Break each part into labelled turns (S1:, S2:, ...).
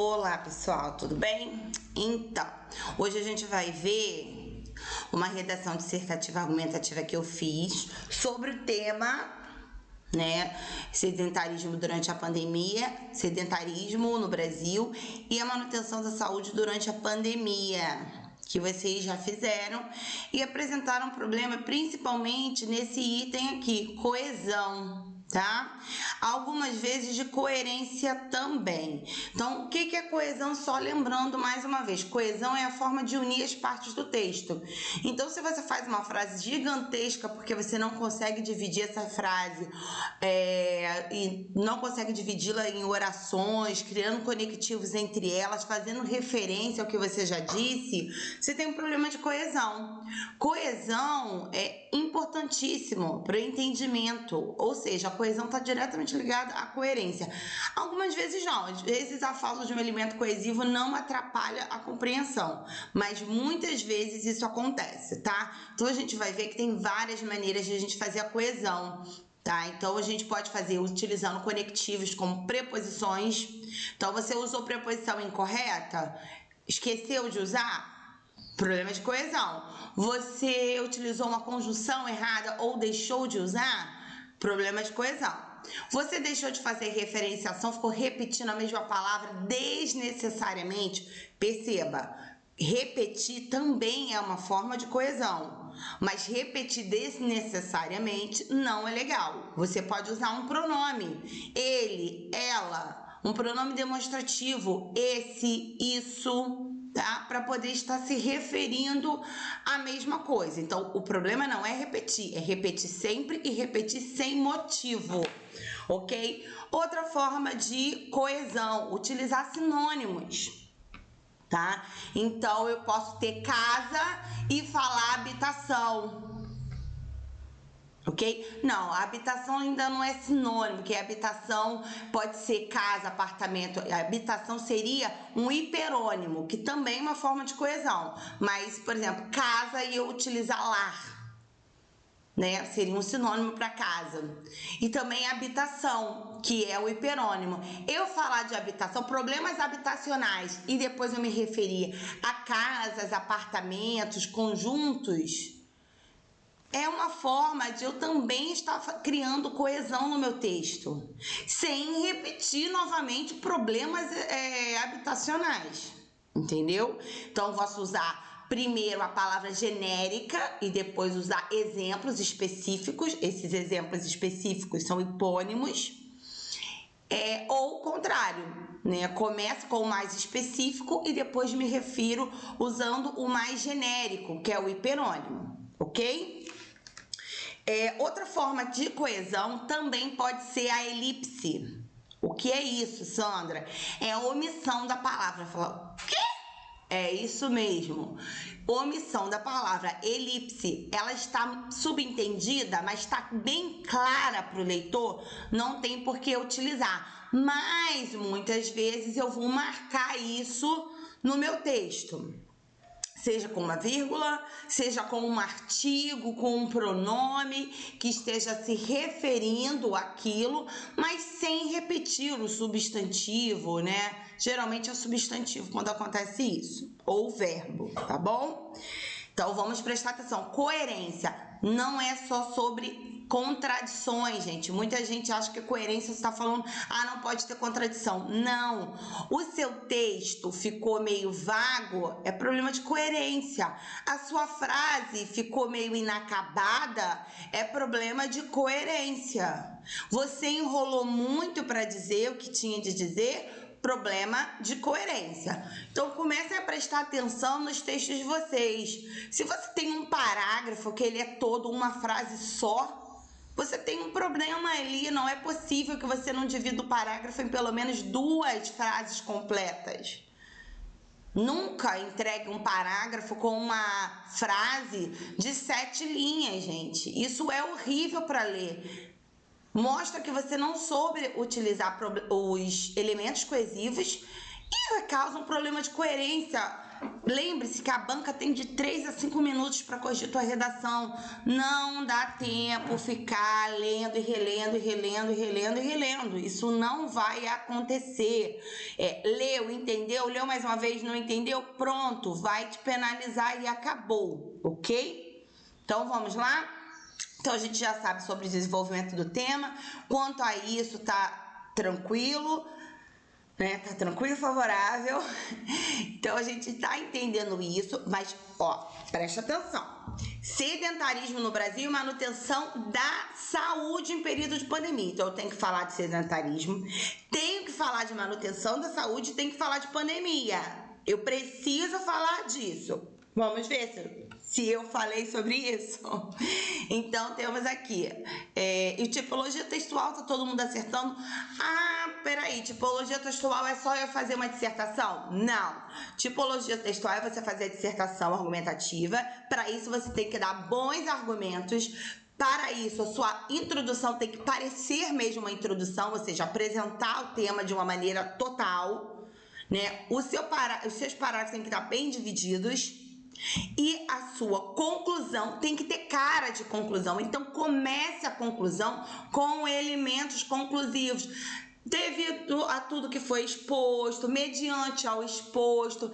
S1: Olá pessoal, tudo bem? Então, hoje a gente vai ver uma redação dissertativa argumentativa que eu fiz sobre o tema, sedentarismo durante a pandemia, sedentarismo no Brasil e a manutenção da saúde durante a pandemia, que vocês já fizeram e apresentaram um problema principalmente nesse item aqui, coesão. Tá? Algumas vezes de coerência também. Então, o que é coesão? Só lembrando mais uma vez, coesão é a forma de unir as partes do texto. Então, se você faz uma frase gigantesca porque você não consegue dividir essa frase e não consegue dividi-la em orações, criando conectivos entre elas, fazendo referência ao que você já disse, você tem um problema de coesão. Coesão é importantíssimo para o entendimento, ou seja, a coesão está diretamente ligada à coerência. Algumas vezes não, às vezes a falta de um elemento coesivo não atrapalha a compreensão, mas muitas vezes isso acontece, tá? Então a gente vai ver que tem várias maneiras de a gente fazer a coesão, tá? Então a gente pode fazer utilizando conectivos como preposições. Então você usou preposição incorreta, esqueceu de usar? Problema de coesão. Você utilizou uma conjunção errada ou deixou de usar? Problema de coesão. Você deixou de fazer referenciação, ficou repetindo a mesma palavra desnecessariamente. Perceba, repetir também é uma forma de coesão, mas repetir desnecessariamente não é legal. Você pode usar um pronome, ele, ela, um pronome demonstrativo, esse, isso, tá? Para poder estar se referindo à mesma coisa. Então, o problema não é repetir sempre e repetir sem motivo, ok? Outra forma de coesão, utilizar sinônimos, tá? Então, eu posso ter casa e falar habitação. Ok? Não, a habitação ainda não é sinônimo, porque habitação pode ser casa, apartamento. A habitação seria um hiperônimo, que também é uma forma de coesão. Mas, por exemplo, casa e eu utilizar lar, né? Seria um sinônimo para casa. E também habitação, que é o hiperônimo. Eu falar de habitação, problemas habitacionais, e depois eu me referir a casas, apartamentos, conjuntos, é uma forma de eu também estar criando coesão no meu texto, sem repetir novamente problemas habitacionais, entendeu? Então, eu posso usar primeiro a palavra genérica e depois usar exemplos específicos. Esses exemplos específicos são hipônimos. Ou o contrário, né? Começo com o mais específico e depois me refiro usando o mais genérico, que é o hiperônimo, ok? Outra forma de coesão também pode ser a elipse. O que é isso, Sandra? É a omissão da palavra. Fala, o quê? É isso mesmo. Omissão da palavra elipse. Ela está subentendida, mas está bem clara para o leitor. Não tem por que utilizar. Mas muitas vezes eu vou marcar isso no meu texto. Seja com uma vírgula, seja com um artigo, com um pronome que esteja se referindo àquilo, mas sem repetir o substantivo, né? Geralmente é o substantivo quando acontece isso, ou o verbo, tá bom? Então, vamos prestar atenção. Coerência não é só sobre contradições, gente. Muita gente acha que coerência você está falando, não pode ter contradição. Não. O seu texto ficou meio vago, é problema de coerência. A sua frase ficou meio inacabada, é problema de coerência. Você enrolou muito para dizer o que tinha de dizer, problema de coerência. Então, comecem a prestar atenção nos textos de vocês. Se você tem um parágrafo que ele é todo uma frase só, você tem um problema ali. Não é possível que você não divida o parágrafo em pelo menos 2 frases completas. Nunca entregue um parágrafo com uma frase de 7 linhas, gente. Isso é horrível para ler. Mostra que você não soube utilizar os elementos coesivos e causa um problema de coerência. Lembre-se que a banca tem de 3 a 5 minutos para corrigir tua redação. Não dá tempo ficar lendo e relendo e relendo e relendo e relendo. Isso não vai acontecer. Leu, entendeu? Leu mais uma vez, não entendeu? Pronto, vai te penalizar e acabou, ok? Então vamos lá? Então a gente já sabe sobre o desenvolvimento do tema. Quanto a isso, tá tranquilo? Tá tranquilo, favorável. Então a gente tá entendendo isso, mas presta atenção. Sedentarismo no Brasil e manutenção da saúde em período de pandemia. Então eu tenho que falar de sedentarismo, tenho que falar de manutenção da saúde, tenho que falar de pandemia. Eu preciso falar disso. Vamos ver se eu falei sobre isso. Então, temos aqui. E tipologia textual, tá todo mundo acertando? Peraí, tipologia textual é só eu fazer uma dissertação? Não. Tipologia textual é você fazer a dissertação argumentativa. Para isso, você tem que dar bons argumentos. Para isso, a sua introdução tem que parecer mesmo uma introdução, ou seja, apresentar o tema de uma maneira total, né? Os seus parágrafos têm que estar bem divididos. E a sua conclusão tem que ter cara de conclusão. Então, comece a conclusão com elementos conclusivos. Devido a tudo que foi exposto, mediante ao exposto,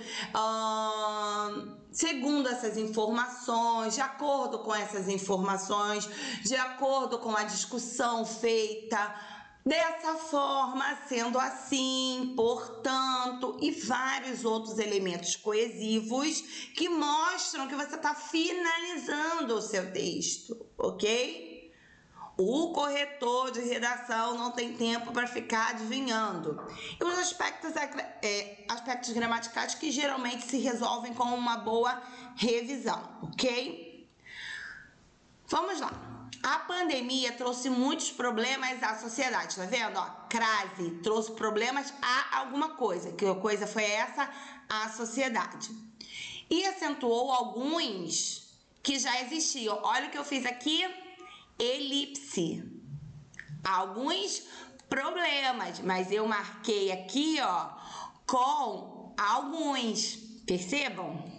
S1: segundo essas informações, de acordo com essas informações, de acordo com a discussão feita, dessa forma, sendo assim, portanto, e vários outros elementos coesivos que mostram que você está finalizando o seu texto, ok? O corretor de redação não tem tempo para ficar adivinhando. E os aspectos gramaticais que geralmente se resolvem com uma boa revisão, ok? Vamos lá. A pandemia trouxe muitos problemas à sociedade, tá vendo? Crase trouxe problemas a alguma coisa. Que coisa foi essa? A sociedade. E acentuou alguns que já existiam. Olha o que eu fiz aqui. Elipse. Alguns problemas, mas eu marquei aqui, com alguns. Percebam?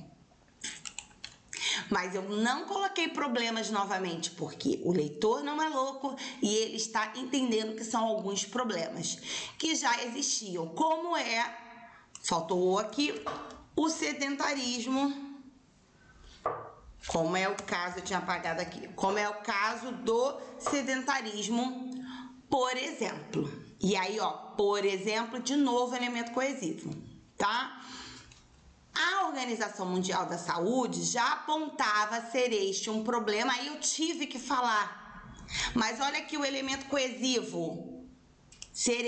S1: Mas eu não coloquei problemas novamente, porque o leitor não é louco e ele está entendendo que são alguns problemas que já existiam, como faltou aqui, o sedentarismo, como é o caso, eu tinha apagado aqui, como é o caso do sedentarismo, por exemplo. E aí, por exemplo, de novo, elemento coesivo, tá? A Organização Mundial da Saúde já apontava ser este um problema, aí eu tive que falar. Mas olha aqui o elemento coesivo. Ser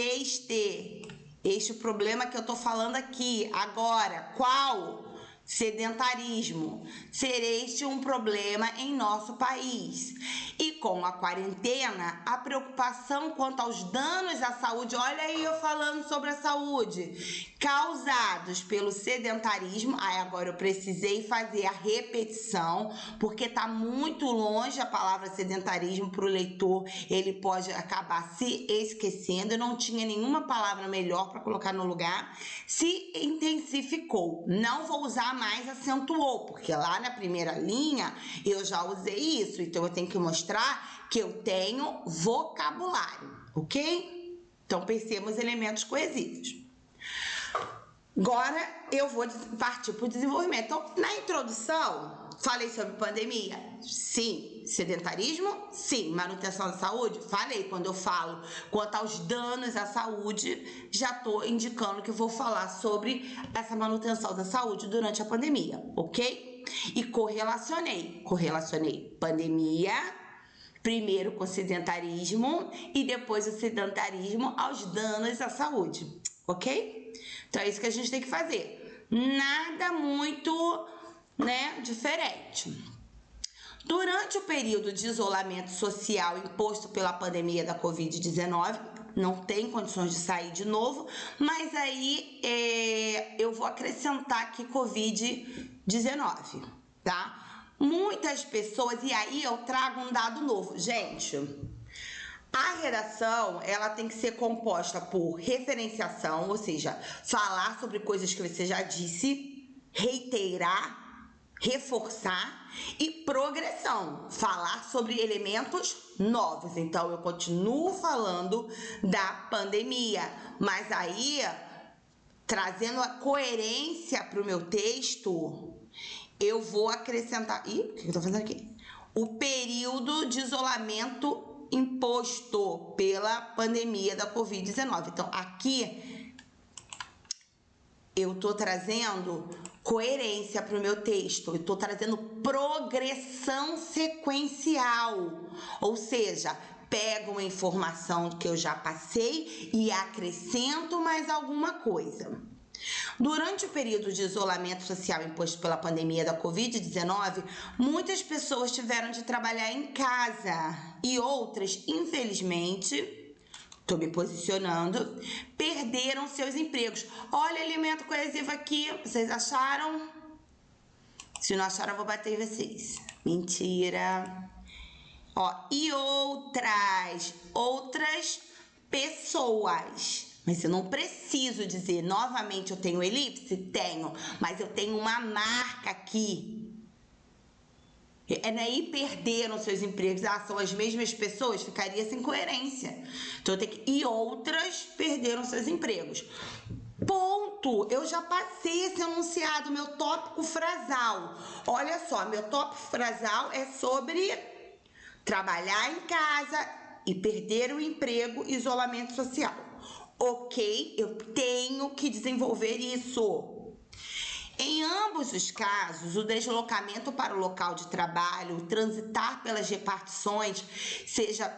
S1: este problema que eu tô falando aqui agora. Qual? Sedentarismo. Ser este um problema em nosso país. E com a quarentena, a preocupação quanto aos danos à saúde, olha aí eu falando sobre a saúde, causados pelo sedentarismo. Agora eu precisei fazer a repetição, porque tá muito longe a palavra sedentarismo para o leitor, ele pode acabar se esquecendo. Eu não tinha nenhuma palavra melhor para colocar no lugar. Se intensificou. Não vou usar mais acentuou, porque lá na primeira linha eu já usei isso, então eu tenho que mostrar que eu tenho vocabulário, ok? Então percebam os elementos coesivos. Agora eu vou partir para o desenvolvimento. Então, na introdução, falei sobre pandemia? Sim. Sedentarismo? Sim. Manutenção da saúde? Falei. Quando eu falo quanto aos danos à saúde, já estou indicando que vou falar sobre essa manutenção da saúde durante a pandemia, ok? E correlacionei pandemia, primeiro com sedentarismo e depois o sedentarismo aos danos à saúde, ok? Então é isso que a gente tem que fazer. Nada muito, diferente. Durante o período de isolamento social imposto pela pandemia da Covid-19, não tem condições de sair de novo, mas aí eu vou acrescentar aqui Covid-19, tá? Muitas pessoas, e aí eu trago um dado novo. Gente, A redação, ela tem que ser composta por referenciação, ou seja, falar sobre coisas que você já disse, reiterar, reforçar, e progressão, falar sobre elementos novos. Então, eu continuo falando da pandemia, mas aí, trazendo a coerência para o meu texto, eu vou acrescentar... Ih, o que eu tô fazendo aqui? O período de isolamento imposto pela pandemia da Covid-19. Então, aqui eu tô trazendo coerência para o meu texto, eu tô trazendo progressão sequencial, ou seja, pego uma informação que eu já passei e acrescento mais alguma coisa. Durante o período de isolamento social imposto pela pandemia da Covid-19, muitas pessoas tiveram de trabalhar em casa e outras, infelizmente, estou me posicionando, perderam seus empregos. Olha, elemento coesivo aqui, vocês acharam? Se não acharam, eu vou bater em vocês. Mentira. Ó, e outras pessoas. Mas eu não preciso dizer novamente eu tenho elipse? Tenho, mas eu tenho uma marca aqui. Não é ir perderam seus empregos, são as mesmas pessoas, ficaria sem coerência. Então eu tenho que... E outras perderam seus empregos. Ponto! Eu já passei esse enunciado, meu tópico frasal. Olha só, meu tópico frasal é sobre trabalhar em casa e perder o emprego, isolamento social. Ok, eu tenho que desenvolver isso. Em ambos os casos, o deslocamento para o local de trabalho, o transitar pelas repartições, seja...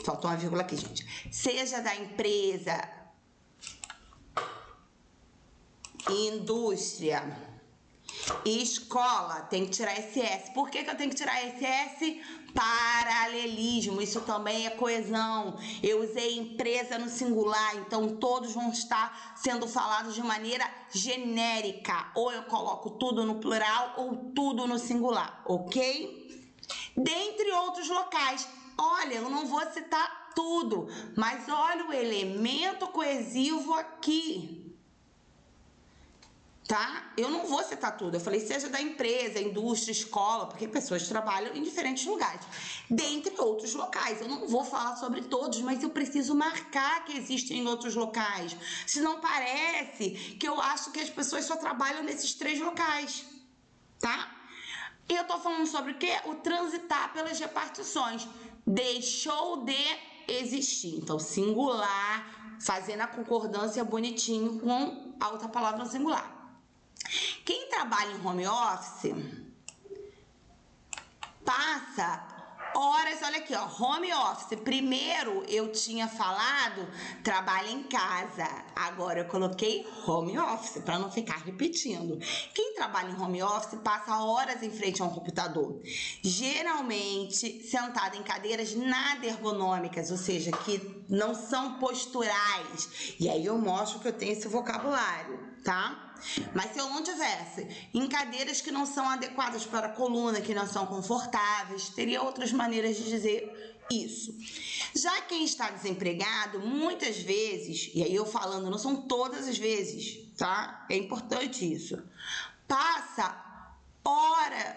S1: Faltou uma vírgula aqui, gente. Seja da empresa, indústria e escola, tem que tirar SS. Por que eu tenho que tirar SS? Paralelismo, isso também é coesão. Eu usei empresa no singular, então todos vão estar sendo falados de maneira genérica. Ou eu coloco tudo no plural ou tudo no singular, ok? Dentre outros locais. Olha, eu não vou citar tudo, mas olha o elemento coesivo aqui. Tá? Eu não vou citar tudo. Eu falei, seja da empresa, indústria, escola, porque pessoas trabalham em diferentes lugares. Dentre outros locais. Eu não vou falar sobre todos, mas eu preciso marcar que existem outros locais. Senão parece que eu acho que as pessoas só trabalham nesses 3 locais. Tá? E eu tô falando sobre o quê? O transitar pelas repartições. Deixou de existir. Então, singular, fazendo a concordância bonitinho com a outra palavra no singular. Quem trabalha em home office passa horas, olha aqui, ó, home office. Primeiro eu tinha falado trabalha em casa, agora eu coloquei home office para não ficar repetindo. Quem trabalha em home office passa horas em frente a um computador, geralmente sentado em cadeiras nada ergonômicas, ou seja, que não são posturais. E aí eu mostro que eu tenho esse vocabulário, tá? Mas se eu não tivesse em cadeiras que não são adequadas para a coluna, que não são confortáveis, teria outras maneiras de dizer isso. Já quem está desempregado, muitas vezes, e aí eu falando, não são todas as vezes, tá? É importante isso. Passa horas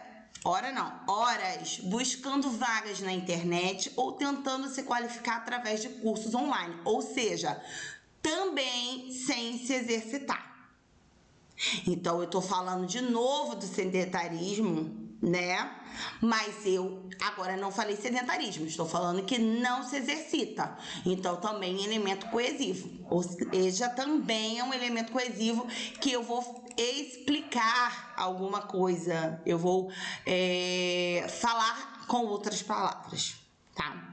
S1: buscando vagas na internet ou tentando se qualificar através de cursos online, ou seja, também sem se exercitar. Então, eu tô falando de novo do sedentarismo, né? Mas eu agora não falei sedentarismo, estou falando que não se exercita. Então, também é elemento coesivo. Ou seja, também é um elemento coesivo que eu vou explicar alguma coisa. Eu vou falar com outras palavras, tá?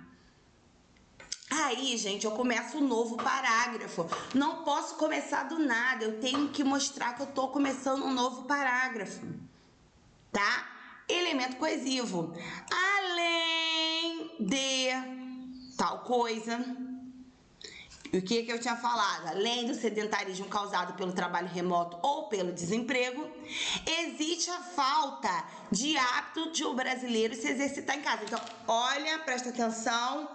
S1: Aí, gente, eu começo um novo parágrafo. Não posso começar do nada. Eu tenho que mostrar que eu tô começando um novo parágrafo, tá? Elemento coesivo. Além de tal coisa. O que eu tinha falado? Além do sedentarismo causado pelo trabalho remoto ou pelo desemprego, existe a falta de hábito de o brasileiro se exercitar em casa. Então, olha, presta atenção.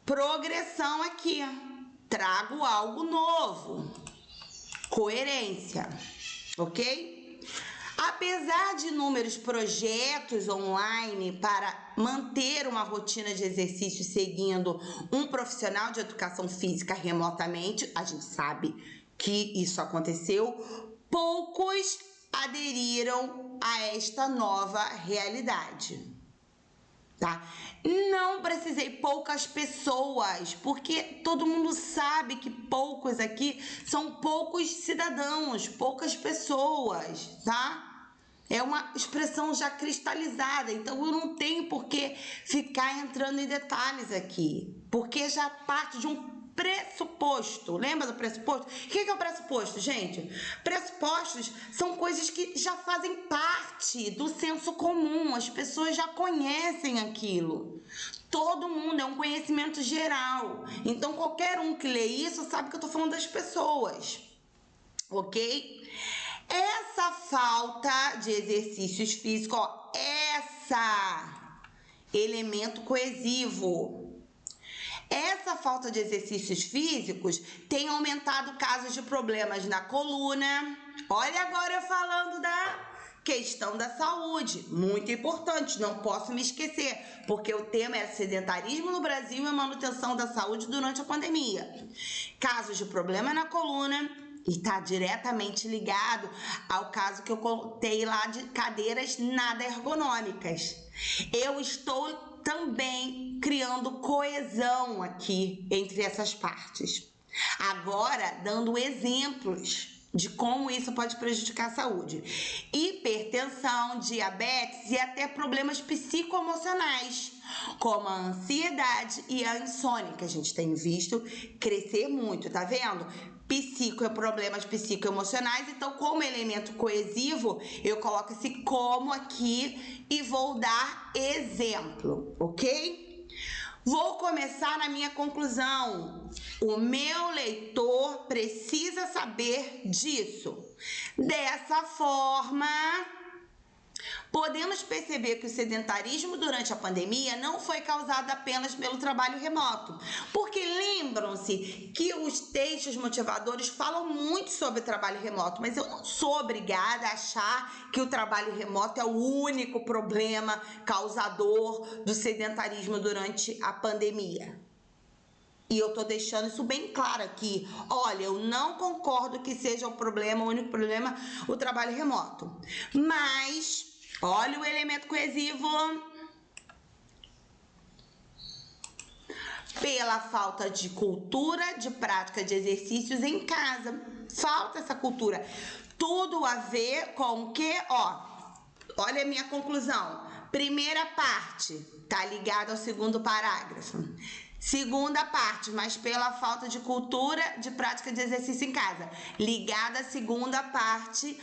S1: progressão aqui. Trago algo novo. Coerência, ok? Apesar de inúmeros projetos online para manter uma rotina de exercício seguindo um profissional de educação física remotamente, a gente sabe que isso aconteceu, poucos aderiram a esta nova realidade. Tá? Não precisei poucas pessoas, porque todo mundo sabe que poucos aqui são poucos cidadãos, poucas pessoas, tá? É uma expressão já cristalizada, então eu não tenho por que ficar entrando em detalhes aqui, porque já parte de um pressuposto. Lembra do pressuposto? O que é o pressuposto, gente? Pressupostos são coisas que já fazem parte do senso comum, as pessoas já conhecem aquilo. Todo mundo, é um conhecimento geral. Então, qualquer um que lê isso sabe que eu tô falando das pessoas, ok? Essa falta de exercícios físicos, ó, elemento coesivo. Essa falta de exercícios físicos tem aumentado casos de problemas na coluna. Olha agora eu falando da questão da saúde, muito importante, não posso me esquecer, porque o tema é sedentarismo no Brasil e a manutenção da saúde durante a pandemia. Casos de problema na coluna, e está diretamente ligado ao caso que eu contei lá de cadeiras nada ergonômicas. Eu estou também criando coesão aqui entre essas partes. Agora, dando exemplos de como isso pode prejudicar a saúde. Hipertensão, diabetes e até problemas psicoemocionais, como a ansiedade e a insônia, que a gente tem visto crescer muito, tá vendo? Problemas psicoemocionais, então como elemento coesivo, eu coloco esse como aqui e vou dar exemplo, ok? Vou começar na minha conclusão. O meu leitor precisa saber disso. Dessa forma, podemos perceber que o sedentarismo durante a pandemia não foi causado apenas pelo trabalho remoto, porque lembram-se que os textos motivadores falam muito sobre o trabalho remoto, mas eu não sou obrigada a achar que o trabalho remoto é o único problema causador do sedentarismo durante a pandemia. E eu tô deixando isso bem claro aqui. Olha, eu não concordo que seja o único problema, o trabalho remoto. Mas olha o elemento coesivo. Pela falta de cultura de prática de exercícios em casa. Falta essa cultura. Tudo a ver com o que? Ó, olha a minha conclusão. Primeira parte, tá ligada ao segundo parágrafo. Segunda parte, mas pela falta de cultura de prática de exercício em casa. Ligada à segunda parte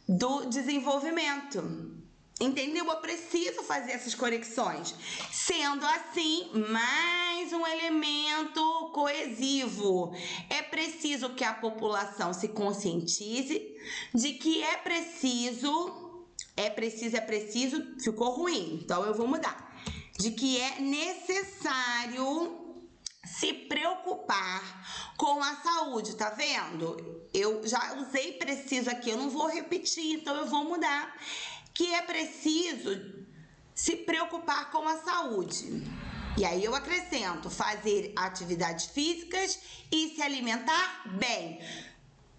S1: do desenvolvimento. Entendeu? Eu preciso fazer essas conexões. Sendo assim, mais um elemento coesivo. É preciso que a população se conscientize de que é preciso, ficou ruim, então eu vou mudar. De que é necessário se preocupar com a saúde, tá vendo? Eu já usei preciso aqui, eu não vou repetir, então eu vou mudar. Que é preciso se preocupar com a saúde. E aí eu acrescento, fazer atividades físicas e se alimentar bem.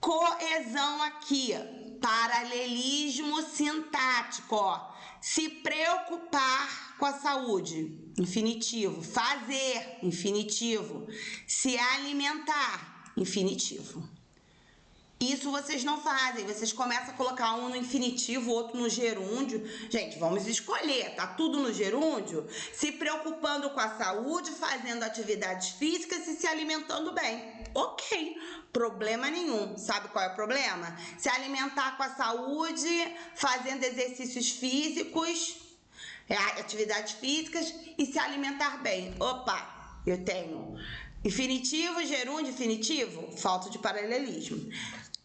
S1: Coesão aqui, paralelismo sintático, ó. Se preocupar com a saúde, infinitivo. Fazer, infinitivo. Se alimentar, infinitivo. Isso vocês não fazem, vocês começam a colocar um no infinitivo, outro no gerúndio. Gente, vamos escolher, tá tudo no gerúndio? Se preocupando com a saúde, fazendo atividades físicas e se alimentando bem. Ok, problema nenhum. Sabe qual é o problema? Se alimentar com a saúde, fazendo exercícios físicos, atividades físicas e se alimentar bem. Opa, eu tenho infinitivo, gerúndio, infinitivo, falta de paralelismo.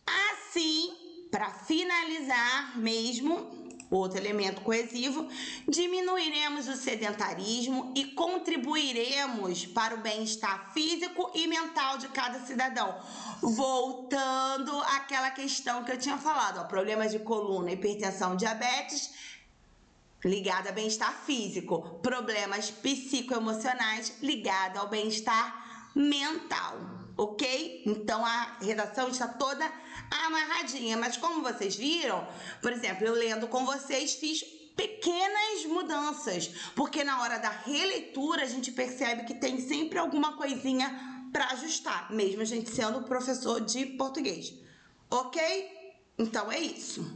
S1: Assim, para finalizar mesmo, outro elemento coesivo, diminuiremos o sedentarismo e contribuiremos para o bem-estar físico e mental de cada cidadão. Voltando àquela questão que eu tinha falado, ó, problemas de coluna, hipertensão, diabetes, ligado ao bem-estar físico, problemas psicoemocionais ligados ao bem-estar mental, ok? Então a redação está toda amarradinha, mas como vocês viram, por exemplo, eu lendo com vocês fiz pequenas mudanças, porque na hora da releitura a gente percebe que tem sempre alguma coisinha para ajustar, mesmo a gente sendo professor de português, ok? Então é isso.